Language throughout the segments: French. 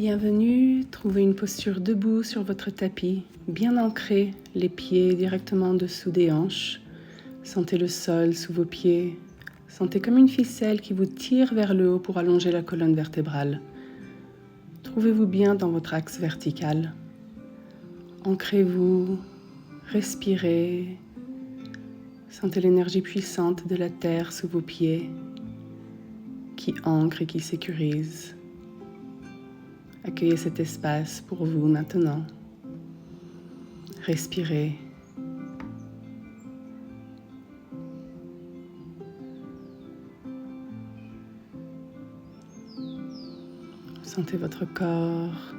Bienvenue, trouvez une posture debout sur votre tapis, bien ancré, les pieds directement en dessous des hanches. Sentez le sol sous vos pieds. Sentez comme une ficelle qui vous tire vers le haut pour allonger la colonne vertébrale. Trouvez-vous bien dans votre axe vertical. Ancrez-vous, respirez. Sentez l'énergie puissante de la terre sous vos pieds qui ancre et qui sécurise. Accueillez cet espace pour vous maintenant. Respirez. Sentez votre corps.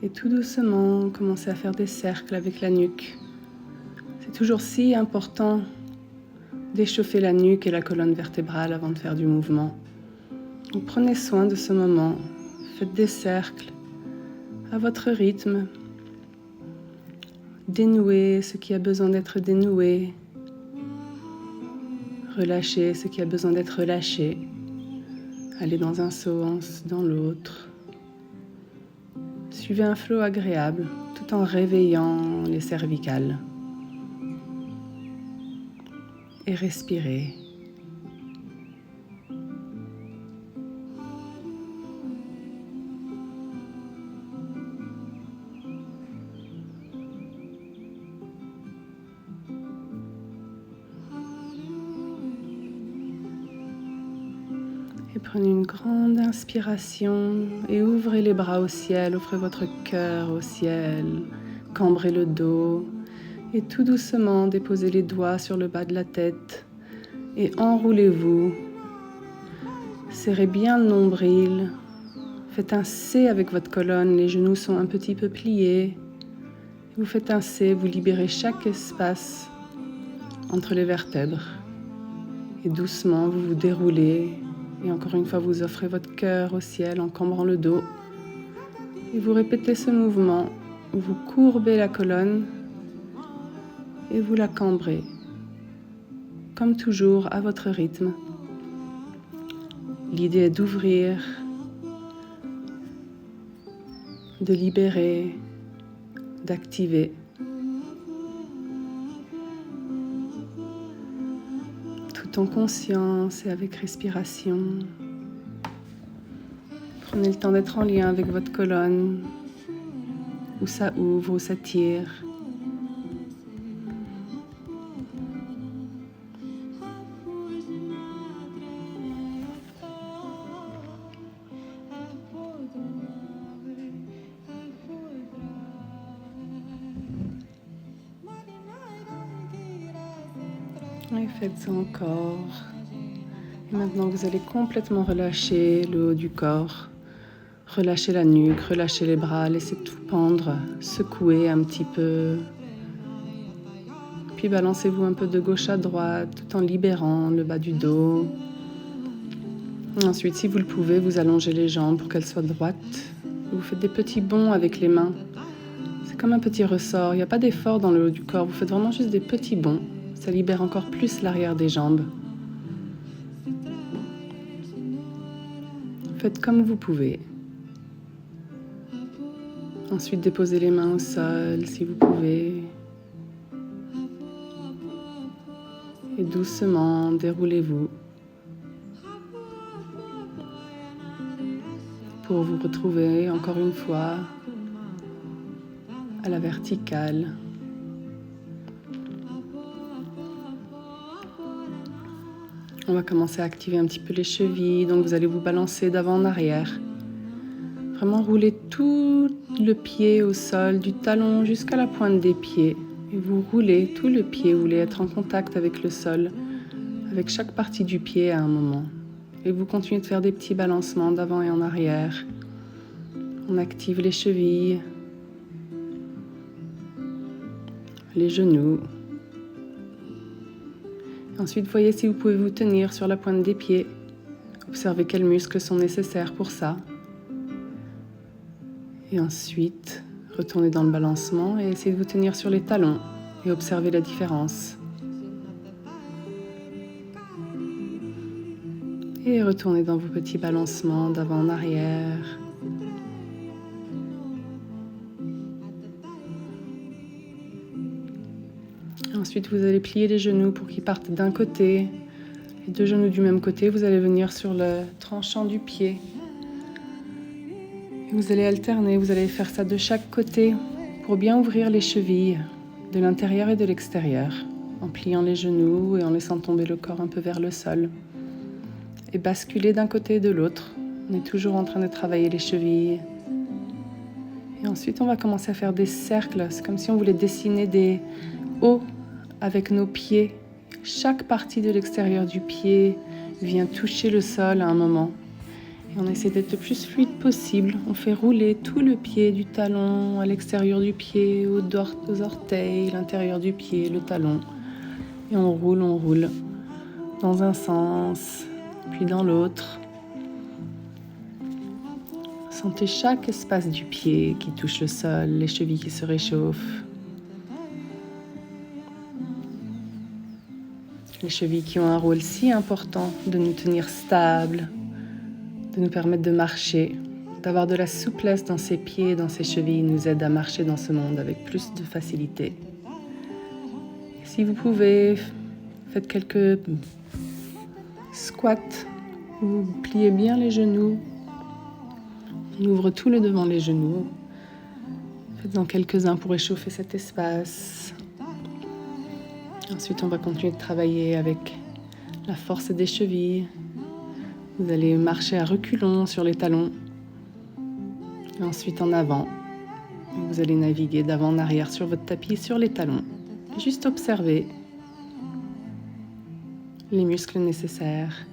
Et tout doucement, commencez à faire des cercles avec la nuque. C'est toujours si important d'échauffer la nuque et la colonne vertébrale avant de faire du mouvement. Donc prenez soin de ce moment. Faites des cercles à votre rythme. Dénouez ce qui a besoin d'être dénoué. Relâchez ce qui a besoin d'être relâché. Allez dans un sens, dans l'autre. Suivez un flot agréable tout en réveillant les cervicales. Et respirez. Et prenez une grande inspiration et ouvrez les bras au ciel, ouvrez votre cœur au ciel, cambrez le dos. Et tout doucement, déposez les doigts sur le bas de la tête et enroulez-vous. Serrez bien le nombril. Faites un C avec votre colonne, les genoux sont un petit peu pliés. Vous faites un C, vous libérez chaque espace entre les vertèbres. Et doucement, vous vous déroulez. Et encore une fois, vous offrez votre cœur au ciel en cambrant le dos. Et vous répétez ce mouvement. Vous courbez la colonne. Et vous la cambrez, comme toujours, à votre rythme. L'idée est d'ouvrir, de libérer, d'activer. Tout en conscience et avec respiration. Prenez le temps d'être en lien avec votre colonne, où ça ouvre, où ça tire. Et faites ça encore. Et maintenant, vous allez complètement relâcher le haut du corps. Relâchez la nuque, relâchez les bras, laissez tout pendre, secouez un petit peu. Puis balancez-vous un peu de gauche à droite tout en libérant le bas du dos. Ensuite, si vous le pouvez, vous allongez les jambes pour qu'elles soient droites. Vous faites des petits bonds avec les mains. C'est comme un petit ressort, il n'y a pas d'effort dans le haut du corps, vous faites vraiment juste des petits bonds. Ça libère encore plus l'arrière des jambes. Faites comme vous pouvez. Ensuite, déposez les mains au sol si vous pouvez. Et doucement, déroulez-vous. Pour vous retrouver encore une fois à la verticale. On va commencer à activer un petit peu les chevilles, donc vous allez vous balancer d'avant en arrière. Vraiment rouler tout le pied au sol, du talon jusqu'à la pointe des pieds. Et vous roulez tout le pied, vous voulez être en contact avec le sol, avec chaque partie du pied à un moment. Et vous continuez de faire des petits balancements d'avant et en arrière. On active les chevilles, les genoux. Ensuite, voyez si vous pouvez vous tenir sur la pointe des pieds. Observez quels muscles sont nécessaires pour ça. Et ensuite, retournez dans le balancement et essayez de vous tenir sur les talons et observez la différence. Et retournez dans vos petits balancements d'avant en arrière. Ensuite, vous allez plier les genoux pour qu'ils partent d'un côté. Les deux genoux du même côté, vous allez venir sur le tranchant du pied. Et vous allez alterner, vous allez faire ça de chaque côté pour bien ouvrir les chevilles de l'intérieur et de l'extérieur, en pliant les genoux et en laissant tomber le corps un peu vers le sol. Et basculer d'un côté et de l'autre. On est toujours en train de travailler les chevilles. Et ensuite, on va commencer à faire des cercles. C'est comme si on voulait dessiner des hauts avec nos pieds. Chaque partie de l'extérieur du pied vient toucher le sol à un moment. Et on essaie d'être le plus fluide possible. On fait rouler tout le pied du talon à l'extérieur du pied, aux orteils, l'intérieur du pied, le talon. Et on roule dans un sens, puis dans l'autre. Sentez chaque espace du pied qui touche le sol, les chevilles qui se réchauffent. Les chevilles qui ont un rôle si important de nous tenir stables, de nous permettre de marcher, d'avoir de la souplesse dans ses pieds et dans ses chevilles nous aide à marcher dans ce monde avec plus de facilité. Si vous pouvez, faites quelques squats, vous pliez bien les genoux, on ouvre tout le devant les genoux. Faites-en quelques-uns pour échauffer cet espace. Ensuite, on va continuer de travailler avec la force des chevilles. Vous allez marcher à reculons sur les talons. Et ensuite en avant. Et vous allez naviguer d'avant en arrière sur votre tapis, sur les talons. Juste observer les muscles nécessaires.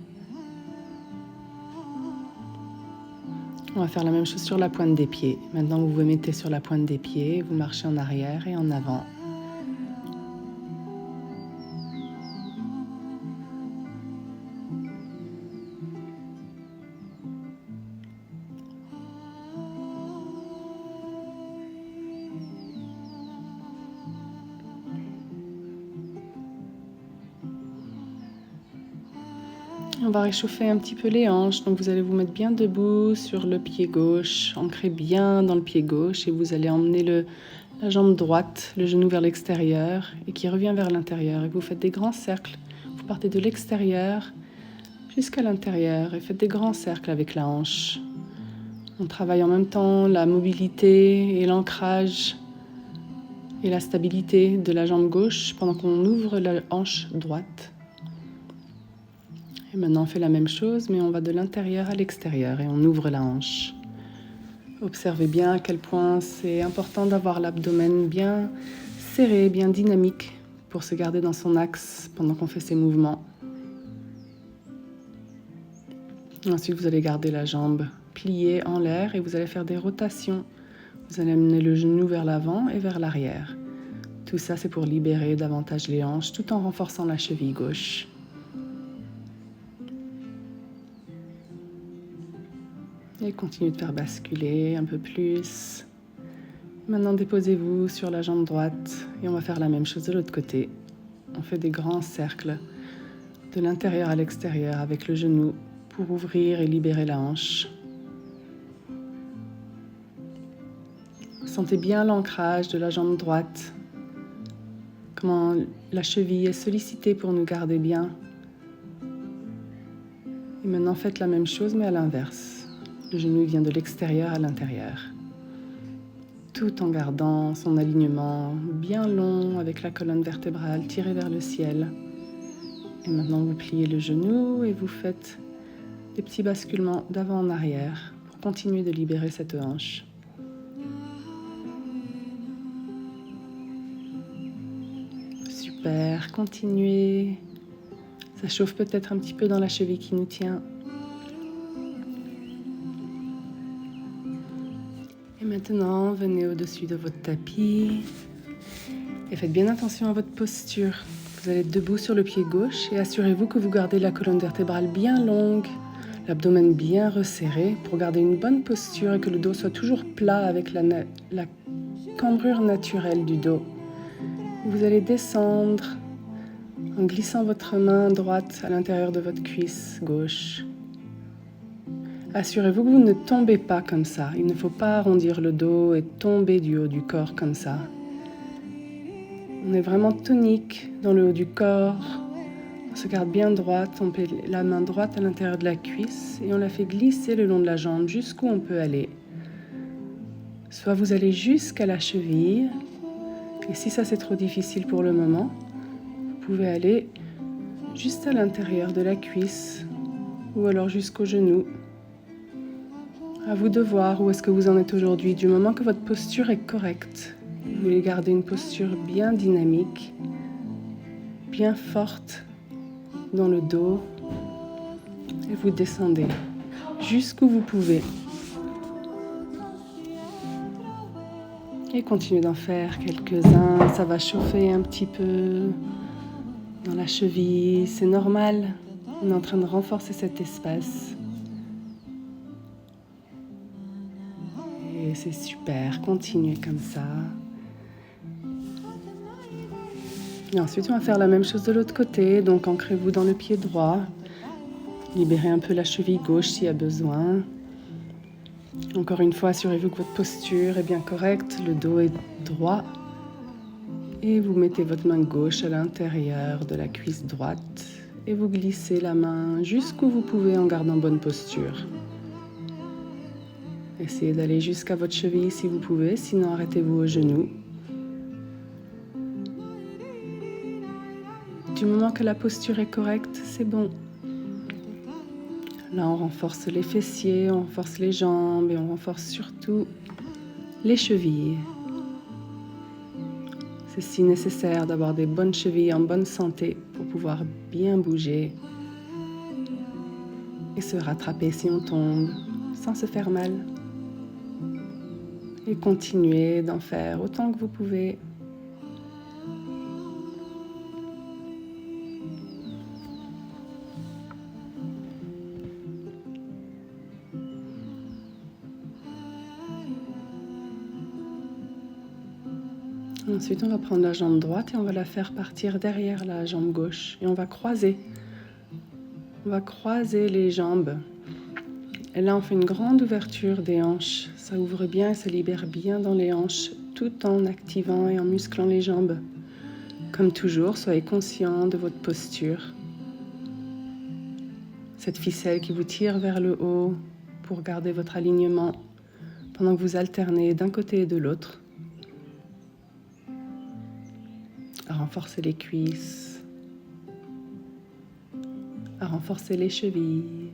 On va faire la même chose sur la pointe des pieds. Maintenant, vous vous mettez sur la pointe des pieds, vous marchez en arrière et en avant. On va réchauffer un petit peu les hanches, donc vous allez vous mettre bien debout sur le pied gauche, ancrez bien dans le pied gauche et vous allez emmener la jambe droite, le genou vers l'extérieur et qui revient vers l'intérieur. Et vous faites des grands cercles, vous partez de l'extérieur jusqu'à l'intérieur et faites des grands cercles avec la hanche. On travaille en même temps la mobilité et l'ancrage et la stabilité de la jambe gauche pendant qu'on ouvre la hanche droite. Et maintenant, on fait la même chose, mais on va de l'intérieur à l'extérieur et on ouvre la hanche. Observez bien à quel point c'est important d'avoir l'abdomen bien serré, bien dynamique pour se garder dans son axe pendant qu'on fait ces mouvements. Ensuite, vous allez garder la jambe pliée en l'air et vous allez faire des rotations. Vous allez amener le genou vers l'avant et vers l'arrière. Tout ça, c'est pour libérer davantage les hanches tout en renforçant la cheville gauche. Et continuez de faire basculer un peu plus. Maintenant, déposez-vous sur la jambe droite et on va faire la même chose de l'autre côté. On fait des grands cercles de l'intérieur à l'extérieur avec le genou pour ouvrir et libérer la hanche. Sentez bien l'ancrage de la jambe droite, comment la cheville est sollicitée pour nous garder bien. Et maintenant, faites la même chose mais à l'inverse. Le genou vient de l'extérieur à l'intérieur, tout en gardant son alignement bien long avec la colonne vertébrale tirée vers le ciel. Et maintenant, vous pliez le genou et vous faites des petits basculements d'avant en arrière pour continuer de libérer cette hanche. Super, continuez. Ça chauffe peut-être un petit peu dans la cheville qui nous tient. Et maintenant, venez au-dessus de votre tapis et faites bien attention à votre posture. Vous allez être debout sur le pied gauche et assurez-vous que vous gardez la colonne vertébrale bien longue, l'abdomen bien resserré pour garder une bonne posture et que le dos soit toujours plat avec la cambrure naturelle du dos. Vous allez descendre en glissant votre main droite à l'intérieur de votre cuisse gauche Assurez-vous que vous ne tombez pas comme ça. Il ne faut pas arrondir le dos et tomber du haut du corps comme ça. On est vraiment tonique dans le haut du corps. On se garde bien droite, on met la main droite à l'intérieur de la cuisse et on la fait glisser le long de la jambe jusqu'où on peut aller. Soit vous allez jusqu'à la cheville, et si ça c'est trop difficile pour le moment, vous pouvez aller juste à l'intérieur de la cuisse ou alors jusqu'au genou. À vous de voir où est-ce que vous en êtes aujourd'hui. Du moment que votre posture est correcte, vous voulez garder une posture bien dynamique, bien forte dans le dos et vous descendez jusqu'où vous pouvez. Et continuez d'en faire quelques-uns. Ça va chauffer un petit peu dans la cheville. C'est normal. On est en train de renforcer cet espace. Et c'est super. Continuez comme ça. Et ensuite, on va faire la même chose de l'autre côté. Donc, ancrez-vous dans le pied droit. Libérez un peu la cheville gauche s'il y a besoin. Encore une fois, assurez-vous que votre posture est bien correcte, le dos est droit. Et vous mettez votre main gauche à l'intérieur de la cuisse droite. Et vous glissez la main jusqu'où vous pouvez en gardant bonne posture. Essayez d'aller jusqu'à votre cheville si vous pouvez, sinon arrêtez-vous au genou. Du moment que la posture est correcte, c'est bon. Là, on renforce les fessiers, on renforce les jambes et on renforce surtout les chevilles. C'est si nécessaire d'avoir des bonnes chevilles en bonne santé pour pouvoir bien bouger et se rattraper si on tombe sans se faire mal. Et continuez d'en faire autant que vous pouvez. Ensuite, on va prendre la jambe droite et on va la faire partir derrière la jambe gauche. Et on va croiser. On va croiser les jambes. Et là, on fait une grande ouverture des hanches. Ça ouvre bien et ça libère bien dans les hanches, tout en activant et en musclant les jambes. Comme toujours, soyez conscient de votre posture. Cette ficelle qui vous tire vers le haut pour garder votre alignement pendant que vous alternez d'un côté et de l'autre. À renforcer les cuisses, à renforcer les chevilles.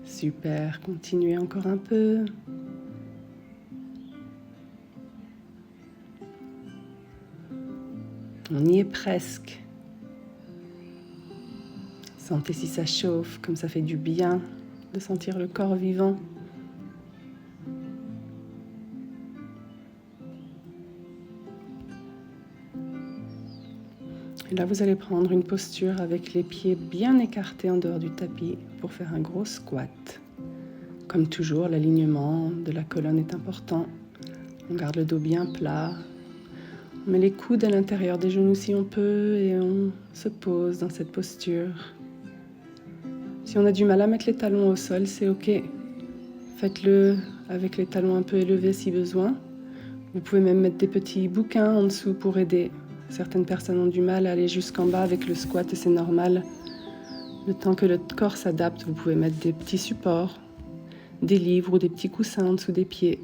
Super, continuez encore un peu. On y est presque. Sentez si ça chauffe, comme ça fait du bien de sentir le corps vivant. Et là, vous allez prendre une posture avec les pieds bien écartés en dehors du tapis pour faire un gros squat. Comme toujours, l'alignement de la colonne est important. On garde le dos bien plat. On met les coudes à l'intérieur des genoux si on peut et on se pose dans cette posture. Si on a du mal à mettre les talons au sol, c'est ok. Faites-le avec les talons un peu élevés si besoin. Vous pouvez même mettre des petits bouquins en dessous pour aider. Certaines personnes ont du mal à aller jusqu'en bas avec le squat et c'est normal. Le temps que le corps s'adapte, vous pouvez mettre des petits supports, des livres ou des petits coussins en dessous des pieds.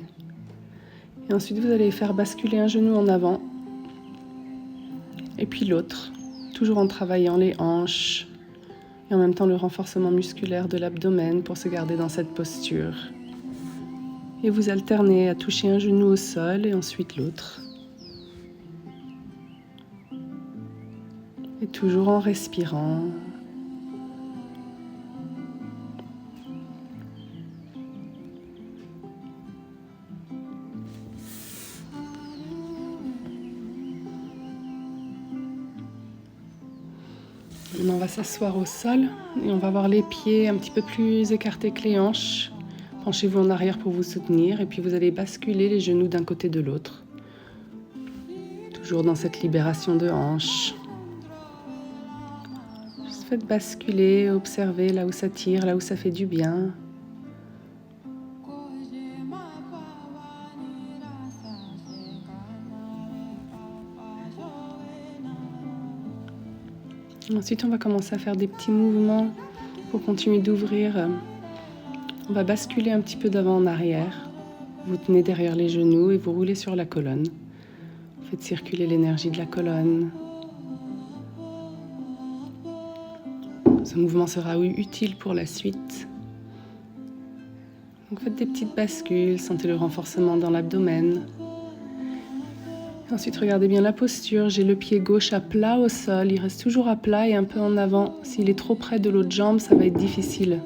Et ensuite, vous allez faire basculer un genou en avant et puis l'autre, toujours en travaillant les hanches et en même temps le renforcement musculaire de l'abdomen pour se garder dans cette posture. Et vous alternez à toucher un genou au sol et ensuite l'autre. Et toujours en respirant. On va s'asseoir au sol et on va avoir les pieds un petit peu plus écartés que les hanches. Penchez-vous en arrière pour vous soutenir et puis vous allez basculer les genoux d'un côté de l'autre. Toujours dans cette libération de hanches. Faites basculer, observez là où ça tire, là où ça fait du bien. Ensuite, on va commencer à faire des petits mouvements pour continuer d'ouvrir. On va basculer un petit peu d'avant en arrière. Vous tenez derrière les genoux et vous roulez sur la colonne. Faites circuler l'énergie de la colonne. Ce mouvement sera utile pour la suite. Donc faites des petites bascules, sentez le renforcement dans l'abdomen. Ensuite, regardez bien la posture. J'ai le pied gauche à plat au sol. Il reste toujours à plat et un peu en avant. S'il est trop près de l'autre jambe, ça va être difficile.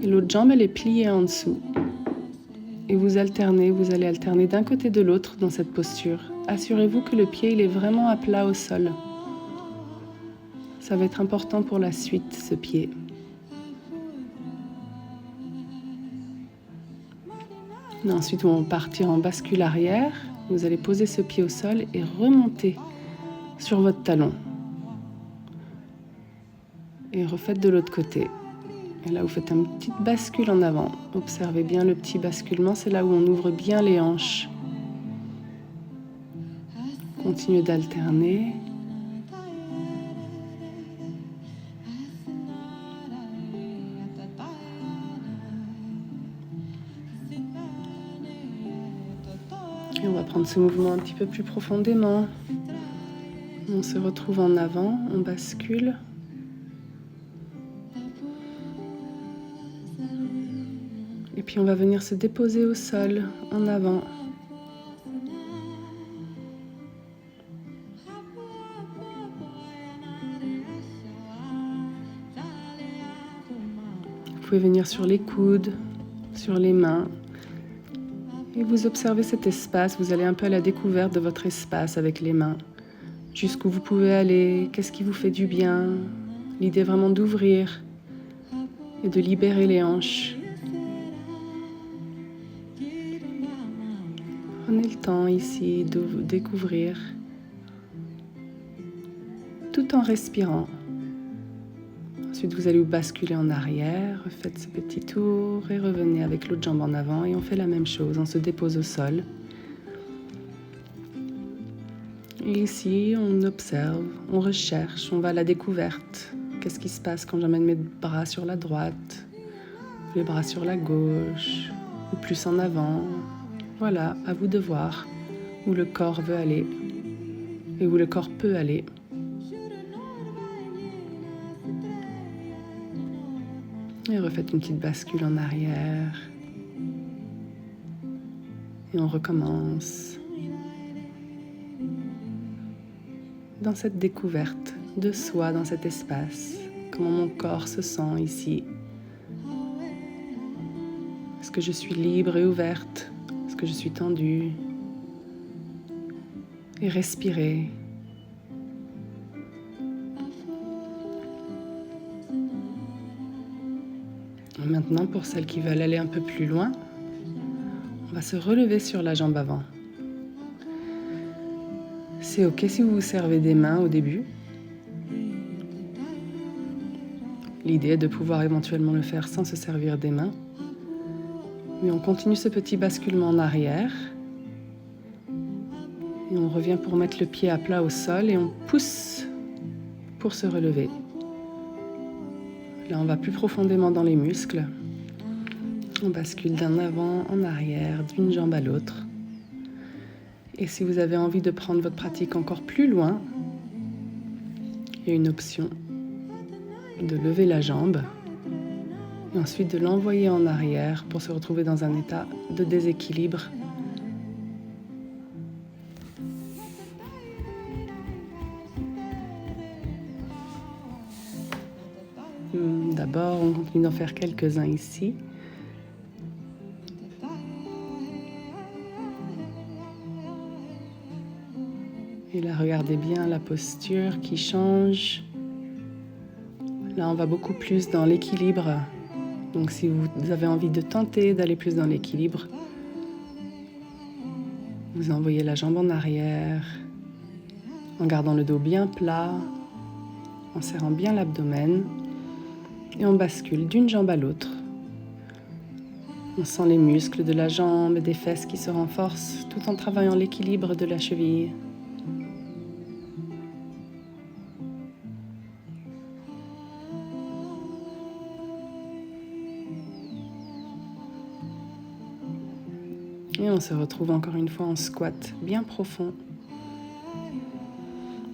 Et l'autre jambe, elle est pliée en dessous. Et vous allez alterner d'un côté de l'autre dans cette posture. Assurez-vous que le pied, il est vraiment à plat au sol. Ça va être important pour la suite, ce pied. Et ensuite, on va partir en bascule arrière. Vous allez poser ce pied au sol et remonter sur votre talon. Et refaites de l'autre côté. Et là, vous faites une petite bascule en avant. Observez bien le petit basculement, c'est là où on ouvre bien les hanches. Continuez d'alterner. Et on va prendre ce mouvement un petit peu plus profondément. On se retrouve en avant, on bascule. Et puis on va venir se déposer au sol, en avant. Vous pouvez venir sur les coudes, sur les mains. Et vous observez cet espace, vous allez un peu à la découverte de votre espace avec les mains. Jusqu'où vous pouvez aller, qu'est-ce qui vous fait du bien. L'idée vraiment d'ouvrir et de libérer les hanches. Prenez le temps ici de vous découvrir tout en respirant. Ensuite, vous allez vous basculer en arrière, faites ce petit tour et revenez avec l'autre jambe en avant et on fait la même chose, on se dépose au sol. Et ici, on observe, on recherche, on va à la découverte. Qu'est-ce qui se passe quand j'amène mes bras sur la droite, les bras sur la gauche, ou plus en avant. Voilà, à vous de voir où le corps veut aller et où le corps peut aller. Et refaites une petite bascule en arrière. Et on recommence dans cette découverte de soi, dans cet espace. Comment mon corps se sent ici. Est-ce que je suis libre et ouverte? Est-ce que je suis tendue? Et respirez. Maintenant, pour celles qui veulent aller un peu plus loin, on va se relever sur la jambe avant. C'est ok si vous vous servez des mains au début. L'idée est de pouvoir éventuellement le faire sans se servir des mains. Mais on continue ce petit basculement en arrière. Et on revient pour mettre le pied à plat au sol et on pousse pour se relever. Là, on va plus profondément dans les muscles. On bascule d'un avant en arrière, d'une jambe à l'autre. Et si vous avez envie de prendre votre pratique encore plus loin, il y a une option de lever la jambe et ensuite de l'envoyer en arrière pour se retrouver dans un état de déséquilibre. D'abord, on continue d'en faire quelques-uns ici. Et là, regardez bien la posture qui change. Là, on va beaucoup plus dans l'équilibre. Donc, si vous avez envie de tenter d'aller plus dans l'équilibre, vous envoyez la jambe en arrière en gardant le dos bien plat. en serrant bien l'abdomen et on bascule d'une jambe à l'autre. On sent les muscles de la jambe et des fesses qui se renforcent tout en travaillant l'équilibre de la cheville. Et on se retrouve encore une fois en squat bien profond.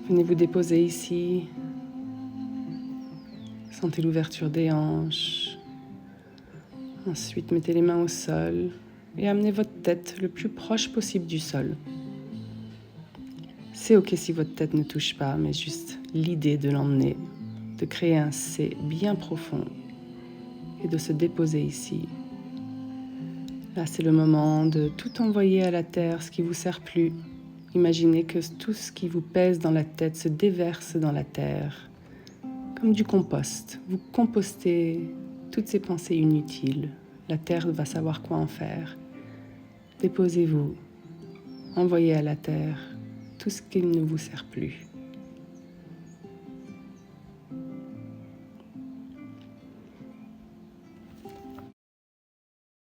Venez vous déposer ici. Sentez l'ouverture des hanches. Ensuite, mettez les mains au sol et amenez votre tête le plus proche possible du sol. C'est ok si votre tête ne touche pas, mais juste l'idée de l'emmener, de créer un C bien profond et de se déposer ici. Là, c'est le moment de tout envoyer à la terre, ce qui ne vous sert plus. Imaginez que tout ce qui vous pèse dans la tête se déverse dans la terre, comme du compost. Vous compostez toutes ces pensées inutiles. La terre va savoir quoi en faire. Déposez-vous, envoyez à la terre tout ce qui ne vous sert plus.